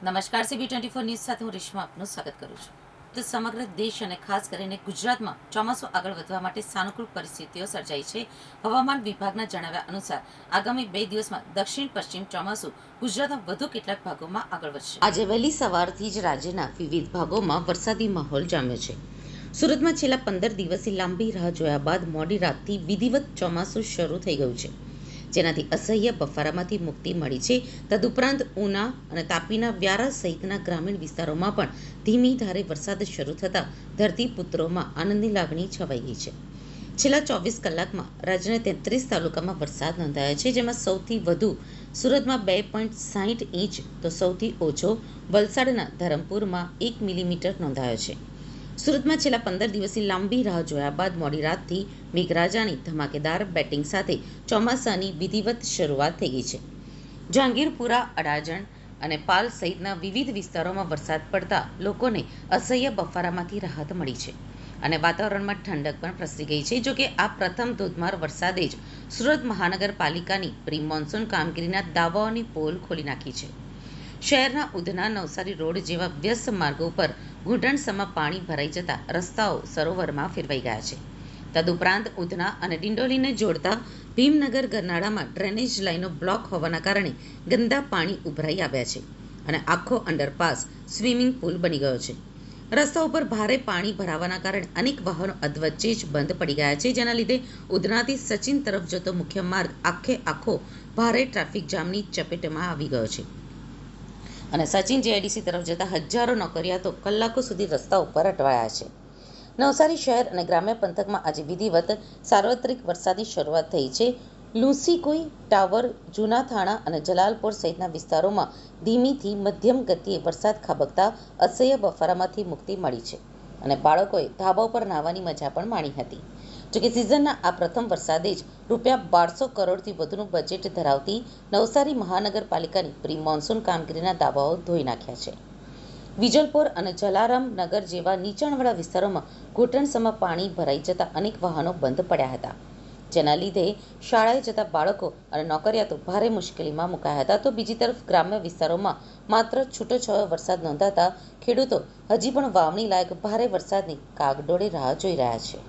નમસ્કાર CB24 news સાથે હું રેશમા આપનું સ્વાગત કરું છું. તો સમગ્ર દેશ અને ખાસ કરીને ગુજરાતમાં ચોમાસું આગળ વધવા માટે સાનુકૂળ પરિસ્થિતિઓ સર્જાઈ છે. હવામાન વિભાગના જણાવ્યા અનુસાર આગામી 2 દિવસમાં દક્ષિણ પશ્ચિમ ચોમાસું ગુજરાતના વધુ કેટલાક ભાગોમાં આગળ વધશે. આજે વહેલી સવારથી જ રાજ્યના વિવિધ ભાગોમાં વરસાદી માહોલ જામ્યો છે. સુરતમાં છેલ્લા 15 દિવસથી લાંબી રાહ જોયા બાદ મોડી રાતથી વિધિવત ચોમાસું શરૂ થઈ ગયું છે, જેનાથી અસહ્ય બફારામાંથી મુક્તિ મળી છે. તદુપરાંત ઉના અને તાપીના વ્યારા સહિતના ગ્રામીણ વિસ્તારોમાં પણ ધીમી ધારે વરસાદ શરૂ થતાં ધરતીપુત્રોમાં આનંદની લાગણી છવાઈ ગઈ છે. છેલ્લા 24 કલાકમાં રાજ્યના 33 તાલુકામાં વરસાદ નોંધાયો છે, જેમાં સૌથી વધુ સુરતમાં 2.60 ઇંચ તો સૌથી ઓછો વલસાડના ધરમપુરમાં 1 મિલીમીટર નોંધાયો છે. સુરતમાં છેલ્લા 15 દિવસથી લાંબી રાહ જોયા બાદ મોડી રાતથી મેઘરાજાની ધમાકેદાર બેટિંગ સાથે ચોમાસાની વિધિવત શરૂઆત થઈ ગઈ છે. જહાંગીરપુરા, અડાજણ અને પાલ સહિતના વિવિધ વિસ્તારોમાં વરસાદ પડતા લોકોને અસહ્ય બફારામાંથી રાહત મળી છે અને વાતાવરણમાં ઠંડક પણ પ્રસરી ગઈ છે. જોકે આ પ્રથમ ધોધમાર વરસાદે જ સુરત મહાનગરપાલિકાની પ્રી મોન્સૂન કામગીરીના દાવાઓની પોલ ખોલી નાખી છે. શહેરના ઉધના નવસારી રોડ જેવા વ્યસ્ત માર્ગો પર ઘૂંટણસમાં પાણી ભરાઈ જતા રસ્તાઓ સરોવરમાં ફેરવાઈ ગયા છે. તદુપરાંત ઉધના અને ડિંડોલીને જોડતા ભીમનગર ગરનાળામાં ડ્રેનેજ લાઈનો બ્લોક હોવાના કારણે ગંદા પાણી ઉભરાઈ આવ્યા છે અને આખો અંડરપાસ સ્વિમિંગ પુલ બની ગયો છે. રસ્તા ઉપર ભારે પાણી ભરાવાના કારણે અનેક વાહનો અધવચ્ચે જ બંધ પડી ગયા છે, જેના લીધે ઉધનાથી સચિન તરફ જતો મુખ્ય માર્ગ આખો ભારે ટ્રાફિક જામની ચપેટમાં આવી ગયો છે અને સચિન JIDC તરફ જતા હજારો નોકરિયાતો કલાકો સુધી રસ્તા ઉપર અટવાયા છે. નવસારી શહેર અને ગ્રામ્ય પંથકમાં આજે વિધિવત સાર્વત્રિક વરસાદની શરૂઆત થઈ છે. લુસીકુઈ, ટાવર, જૂના થાણા અને જલાલપોર સહિતના વિસ્તારોમાં ધીમીથી મધ્યમ ગતિએ વરસાદ ખાબકતા અસહ્ય બફારામાંથી મુક્તિ મળી છે અને બાળકોએ ધાબા ઉપર નાહવાની મજા પણ માણી હતી. જોકે સિઝનના આ પ્રથમ વરસાદે જ ₹1200 કરોડથી વધુનું બજેટ ધરાવતી નવસારી મહાનગરપાલિકાની પ્રી મોન્સૂન કામગીરીના દાવાઓ ધોઈ નાખ્યા છે. વિજલપોર અને જલારામ નગર જેવા નીચાણવાળા વિસ્તારોમાં ઘૂંટણસમાં પાણી ભરાઈ જતા અનેક વાહનો બંધ પડ્યા હતા, જેના લીધે શાળાએ જતા બાળકો અને નોકરિયાતો ભારે મુશ્કેલીમાં મુકાયા હતા. તો બીજી તરફ ગ્રામ્ય વિસ્તારોમાં માત્ર છૂટોછવાયો વરસાદ નોંધાતા ખેડૂતો હજી પણ વાવણી લાયક ભારે વરસાદની કાગડોળે રાહ જોઈ રહ્યા છે.